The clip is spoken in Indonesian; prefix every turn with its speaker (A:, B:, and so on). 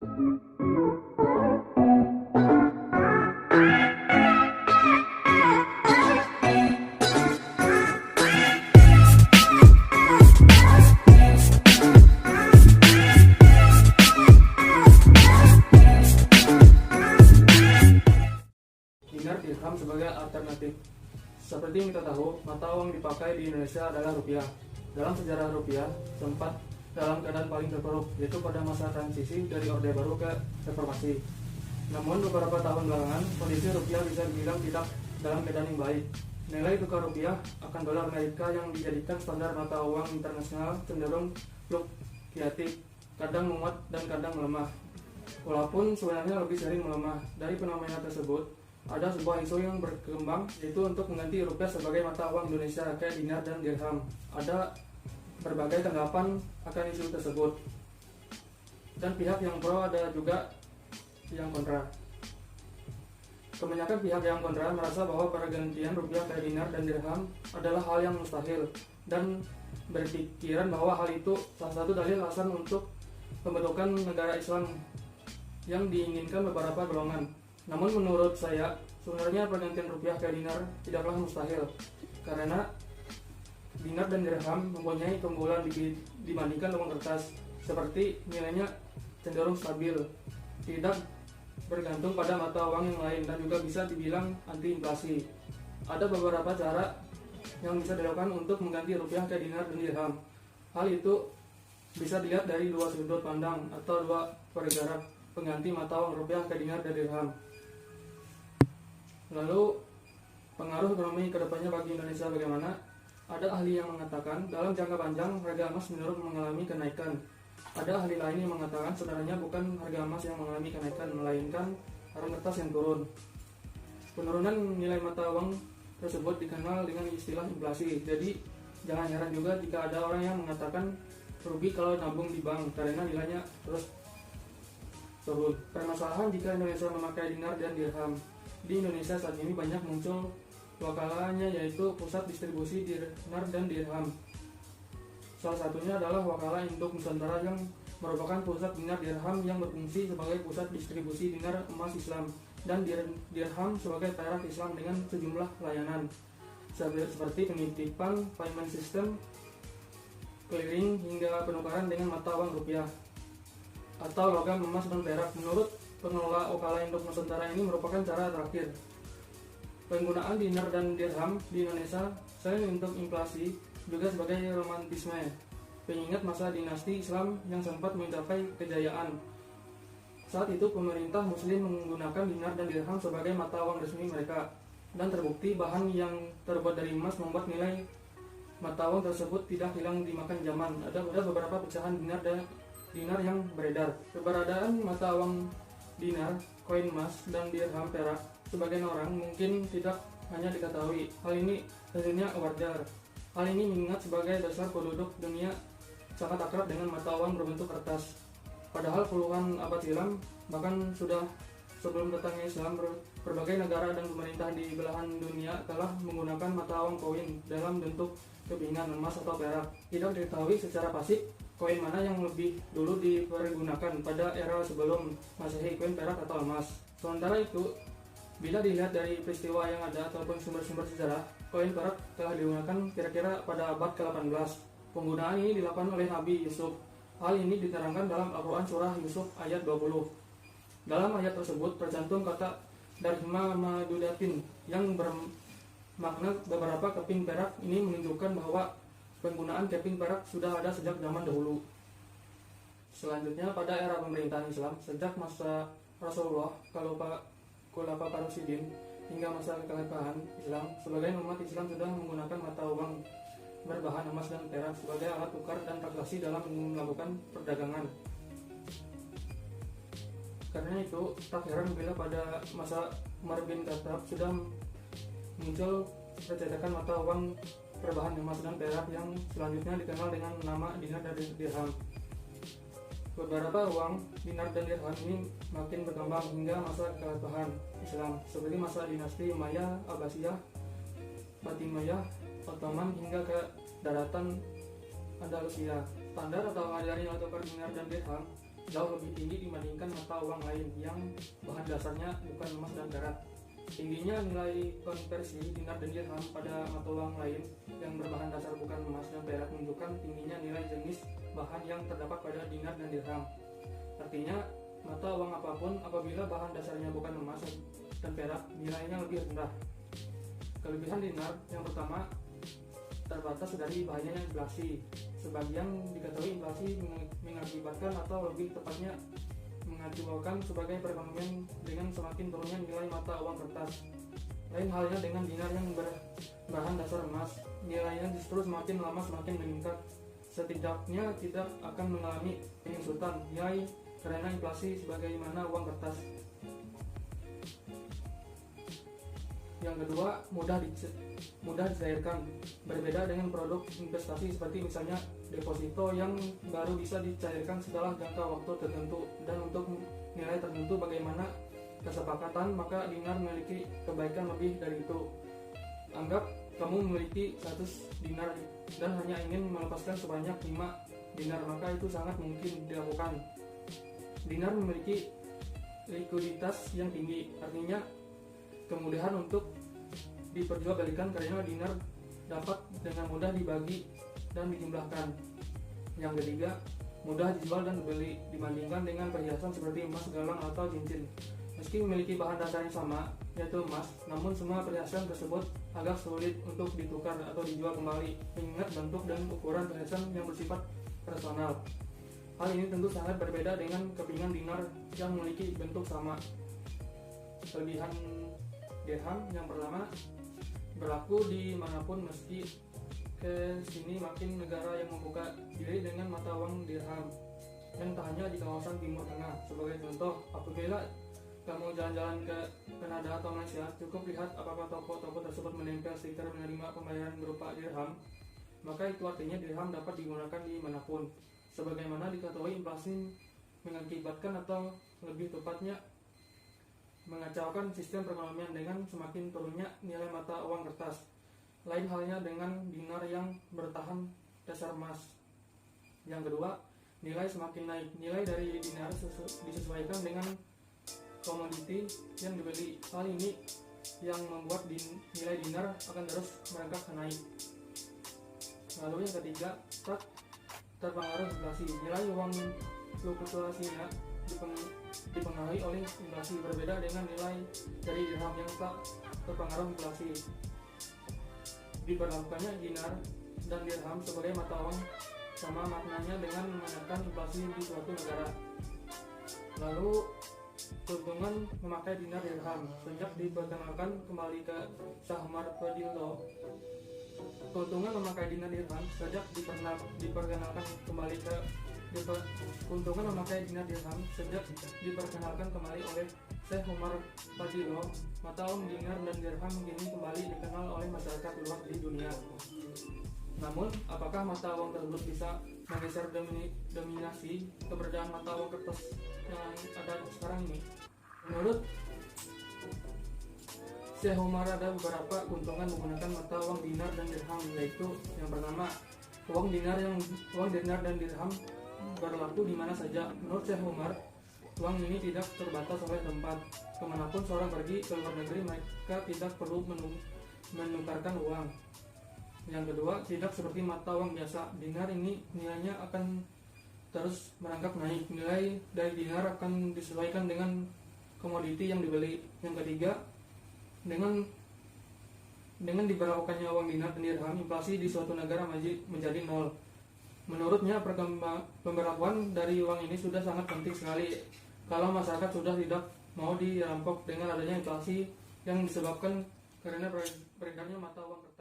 A: Dinar dirham sebagai alternatif. Seperti yang kita tahu, mata uang dipakai di Indonesia adalah rupiah. Dalam sejarah rupiah sempat dalam keadaan paling terpuruk, yaitu pada masa transisi dari Orde Baru ke Reformasi. Namun beberapa tahun belakangan, kondisi rupiah bisa dibilang tidak dalam keadaan yang baik. Nilai tukar rupiah akan dolar Amerika yang dijadikan standar mata uang internasional cenderung fluktuatif, kadang menguat dan kadang melemah. Walaupun sebenarnya lebih sering melemah. Dari fenomena tersebut, ada sebuah isu yang berkembang, yaitu untuk mengganti rupiah sebagai mata uang Indonesia kayak dinar dan dirham. Ada berbagai tanggapan akan isu tersebut, dan pihak yang pro ada juga yang kontra. Kebanyakan pihak yang kontra merasa bahwa pergantian rupiah ke dinar dan dirham adalah hal yang mustahil, dan berpikiran bahwa hal itu salah satu dalil alasan untuk pembentukan negara Islam yang diinginkan beberapa golongan. Namun menurut saya, sebenarnya pergantian rupiah ke dinar tidaklah mustahil, karena dinar dan dirham mempunyai keunggulan dibandingkan uang kertas, seperti nilainya cenderung stabil, tidak bergantung pada mata uang yang lain, dan juga bisa dibilang anti inflasi. Ada beberapa cara yang bisa dilakukan untuk mengganti rupiah ke dinar dan dirham. Hal itu bisa dilihat dari dua sudut pandang atau dua pergerak pengganti mata uang rupiah ke dinar dan dirham. Lalu pengaruh ekonomi kedepannya bagi Indonesia bagaimana? Ada ahli yang mengatakan dalam jangka panjang harga emas cenderung mengalami kenaikan. Ada ahli lain yang mengatakan sebenarnya bukan harga emas yang mengalami kenaikan, melainkan harga kertas yang turun. Penurunan nilai mata uang tersebut dikenal dengan istilah inflasi. Jadi jangan heran juga jika ada orang yang mengatakan rugi kalau nabung di bank karena nilainya terus turun. Permasalahan jika Indonesia memakai dinar dan dirham. Di Indonesia saat ini banyak muncul wakalanya, yaitu pusat distribusi dinar dan dirham. Salah satunya adalah Wakala Induk Nusantara yang merupakan pusat dinar dirham yang berfungsi sebagai pusat distribusi dinar emas Islam dan dirham sebagai perak Islam dengan sejumlah layanan seperti penitipan, payment system, clearing, hingga penukaran dengan mata uang rupiah atau logam emas dan perak. Menurut pengelola Wakala Induk Nusantara, ini merupakan cara terakhir. Penggunaan dinar dan dirham di Indonesia selain untuk inflasi juga sebagai romantisme, pengingat masa dinasti Islam yang sempat mencapai kejayaan. Saat itu pemerintah muslim menggunakan dinar dan dirham sebagai mata uang resmi mereka, dan terbukti bahan yang terbuat dari emas membuat nilai mata uang tersebut tidak hilang dimakan zaman. Ada beberapa pecahan dinar yang beredar. Keberadaan mata uang dinar, koin emas, dan dirham perak sebagian orang mungkin tidak hanya diketahui. Hal ini tentunya wajar. Hal ini mengingat sebagai dasar penduduk dunia sangat akrab dengan mata uang berbentuk kertas. Padahal puluhan abad silam, bahkan sudah sebelum datangnya Islam, berbagai negara dan pemerintah di belahan dunia telah menggunakan mata uang koin dalam bentuk kepingan emas atau perak. Tidak diketahui secara pasti koin mana yang lebih dulu dipergunakan pada era sebelum Masehi, koin perak atau emas. Sementara itu, bila dilihat dari peristiwa yang ada ataupun sumber-sumber sejarah, koin perak telah digunakan kira-kira pada abad ke-18. Penggunaan ini dilakukan oleh Nabi Yusuf. Hal ini diterangkan dalam Al-Quran surah Yusuf ayat 20. Dalam ayat tersebut tercantum kata darhima madudatin yang bermakna beberapa keping perak. Ini menunjukkan bahwa penggunaan keping perak sudah ada sejak zaman dahulu. Selanjutnya pada era pemerintahan Islam, sejak masa Rasulullah Khulafaur Rasyidin hingga masa kekhalifahan Islam, sebagian umat Islam sudah menggunakan mata uang berbahan emas dan perak sebagai alat tukar dan transaksi dalam melakukan perdagangan. Karena itu, tak heran bila pada masa Umar bin Khattab sudah muncul percetakan mata uang berbahan emas dan perak yang selanjutnya dikenal dengan nama dinar dan dirham. Beberapa uang dinar dan dirham ini makin berkembang hingga masa kekhalifahan Islam, seperti masa dinasti Umayyah, Abbasiyah, Fatimiyah, Ottoman, hingga ke daratan Andalusia. Standar atau harga nilai tukar dinar dan dirham jauh lebih tinggi dibandingkan mata uang lain yang bahan dasarnya bukan emas dan perak. Tingginya nilai konversi dinar dan dirham pada mata uang lain yang berbahan dasar bukan emas dan perak menunjukkan tingginya nilai jenis bahan yang terdapat pada dinar dan dirham. Artinya, mata uang apapun apabila bahan dasarnya bukan emas dan perak, nilainya lebih rendah. Kelebihan dinar yang pertama, terbatas dari bahayanya inflasi. Sebagian diketahui inflasi mengakibatkan atau lebih tepatnya mengakibatkan sebagai perekonomian dengan semakin turunnya nilai mata uang kertas. Lain halnya dengan dinar yang berbahan dasar emas, nilainya justru semakin lama semakin meningkat. Setidaknya tidak akan mengalami penyusutan nilai karena inflasi sebagaimana uang kertas. Yang kedua, mudah dicairkan. Berbeda dengan produk investasi seperti misalnya deposito yang baru bisa dicairkan setelah jangka waktu tertentu dan untuk nilai tertentu bagaimana kesepakatan, maka dinar memiliki kebaikan lebih dari itu. Anggap kamu memiliki 100 dinar dan hanya ingin melepaskan sebanyak 5 dinar, maka itu sangat mungkin dilakukan. Dinar memiliki likuiditas yang tinggi, artinya kemudahan untuk diperjualbelikan karena dinar dapat dengan mudah dibagi dan dijumlahkan. Yang ketiga, mudah dijual dan dibeli dibandingkan dengan perhiasan seperti emas, galang, atau cincin. Meski memiliki bahan dasar yang sama, yaitu emas, namun semua perhiasan tersebut agak sulit untuk ditukar atau dijual kembali, mengingat bentuk dan ukuran perhiasan yang bersifat personal. Hal ini tentu sangat berbeda dengan kepingan dinar yang memiliki bentuk sama. Kelebihan dirham yang pertama, berlaku di manapun meski ke sini makin negara yang membuka diri dengan mata uang dirham, dan tak hanya di kawasan Timur Tengah. Sebagai contoh, apabila kamu jalan-jalan ke Kanada atau Malaysia, cukup lihat apakah toko-toko tersebut menempel stiker menerima pembayaran berupa dirham, maka itu artinya dirham dapat digunakan di manapun. Sebagaimana diketahui, inflasi mengakibatkan atau lebih tepatnya mengacaukan sistem perekonomian dengan semakin turunnya nilai mata uang kertas. Lain halnya dengan dinar yang bertahan dasar emas. Yang kedua, nilai semakin naik. Nilai dari dinar disesuaikan dengan komoditi yang dibeli. Hal ini yang membuat nilai dinar akan terus merangkak naik. Lalu yang ketiga, terpengaruh inflasi. Nilai uang fluktuasinya dipengaruhi oleh inflasi, berbeda dengan nilai dari dirham yang tak terpengaruh inflasi. Diperlakukannya dinar dan dirham sebagai mata uang sama maknanya dengan menekan inflasi di suatu negara. Lalu, keuntungan memakai dinar dirham sejak diperkenalkan kembali ke Shahmar Fadillah. Keuntungan memakai dinar dirham sejak diperkenalkan kembali ke keuntungan memakai dinar dirham sejak diperkenalkan kembali oleh Syekh Umar Fadillah. Mata uang dinar dan dirham kini kembali dikenal oleh masyarakat luas di dunia. Namun, apakah mata uang tersebut bisa menggeser dominasi keberadaan mata uang kertas yang ada sekarang ini? Menurut Syekh Umar, ada beberapa keuntungan menggunakan mata uang dinar dan dirham, yaitu yang pertama, uang dinar dan dirham berlaku di mana saja. Menurut Syekh Umar, uang ini tidak terbatas oleh tempat. Kemanapun seorang pergi ke luar negeri, mereka tidak perlu menukarkan uang. Yang kedua, tidak seperti mata uang biasa. Dinar ini nilainya akan terus merangkak naik. Nilai dari dinar akan disesuaikan dengan komoditi yang dibeli. Yang ketiga, dengan diberlakukannya uang dinar dan dirham, inflasi di suatu negara menjadi nol. Menurutnya, pemberlakuan dari uang ini sudah sangat penting sekali kalau masyarakat sudah tidak mau dirampok dengan adanya inflasi yang disebabkan karena beredarnya mata uang kertas.